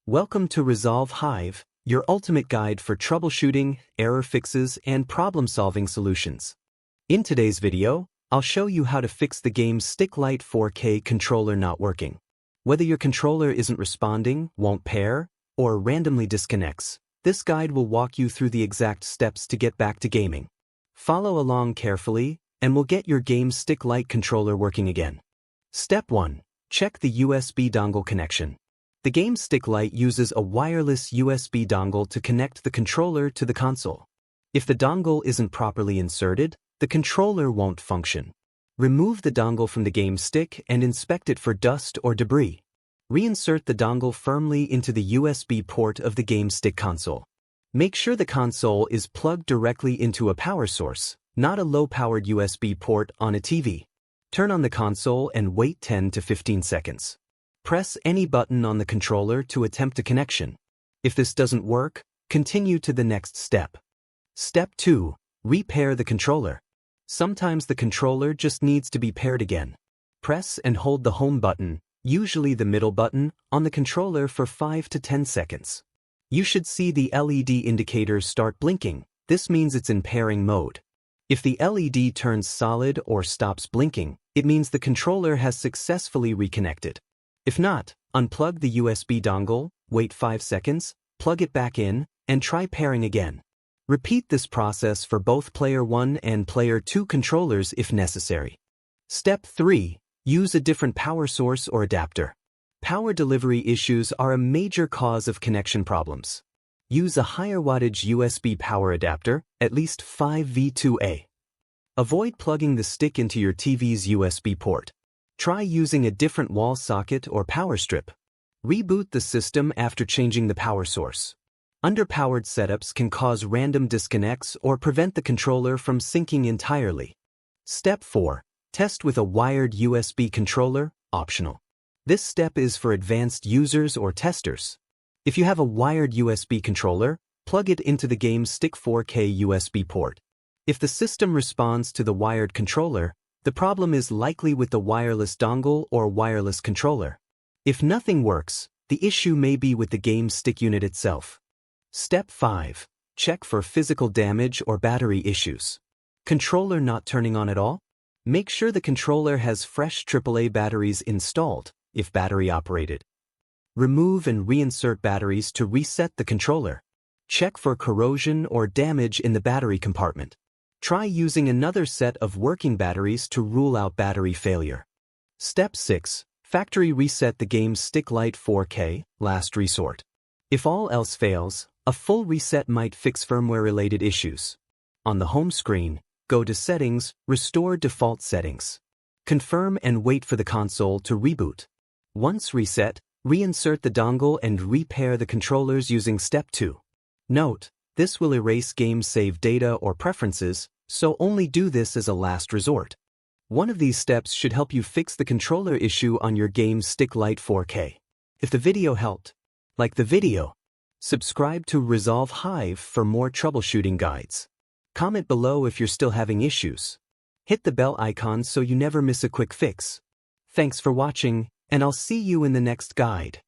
Welcome to Resolve Hive, your ultimate guide for troubleshooting, error fixes, and problem-solving solutions. In today's video, I'll show you how to fix the Game Stick Lite 4K controller not working. Whether your controller isn't responding, won't pair, or randomly disconnects, this guide will walk you through the exact steps to get back to gaming. Follow along carefully, and we'll get your Game Stick Lite controller working again. Step 1. Check the USB dongle connection. The Game Stick Lite uses a wireless USB dongle to connect the controller to the console. If the dongle isn't properly inserted, the controller won't function. Remove the dongle from the game stick and inspect it for dust or debris. Reinsert the dongle firmly into the USB port of the game stick console. Make sure the console is plugged directly into a power source, not a low-powered USB port on a TV. Turn on the console and wait 10 to 15 seconds. Press any button on the controller to attempt a connection. If this doesn't work, continue to the next step. Step 2. Repair the controller. Sometimes the controller just needs to be paired again. Press and hold the home button, usually the middle button, on the controller for 5 to 10 seconds. You should see the LED indicator start blinking. This means it's in pairing mode. If the LED turns solid or stops blinking, it means the controller has successfully reconnected. If not, unplug the USB dongle, wait 5 seconds, plug it back in, and try pairing again. Repeat this process for both Player 1 and Player 2 controllers if necessary. Step 3. Use a different power source or adapter. Power delivery issues are a major cause of connection problems. Use a higher wattage USB power adapter, at least 5V2A. Avoid plugging the stick into your TV's USB port. Try using a different wall socket or power strip. Reboot the system after changing the power source. Underpowered setups can cause random disconnects or prevent the controller from syncing entirely. Step 4. Test with a wired USB controller, optional. This step is for advanced users or testers. If you have a wired USB controller, plug it into the Game Stick 4K USB port. If the system responds to the wired controller, the problem is likely with the wireless dongle or wireless controller. If nothing works, the issue may be with the game stick unit itself. Step 5. Check for physical damage or battery issues. Controller not turning on at all? Make sure the controller has fresh AAA batteries installed, if battery operated. Remove and reinsert batteries to reset the controller. Check for corrosion or damage in the battery compartment. Try using another set of working batteries to rule out battery failure. Step 6. Factory reset the Game Stick Lite 4K, last resort. If all else fails, a full reset might fix firmware-related issues. On the home screen, go to Settings, Restore Default Settings. Confirm and wait for the console to reboot. Once reset, reinsert the dongle and repair the controllers using Step 2. Note, this will erase game save data or preferences, so only do this as a last resort. One of these steps should help you fix the controller issue on your Game Stick Lite 4K. If the video helped, like the video. Subscribe to Resolve Hive for more troubleshooting guides. Comment below if you're still having issues. Hit the bell icon so you never miss a quick fix. Thanks for watching, and I'll see you in the next guide.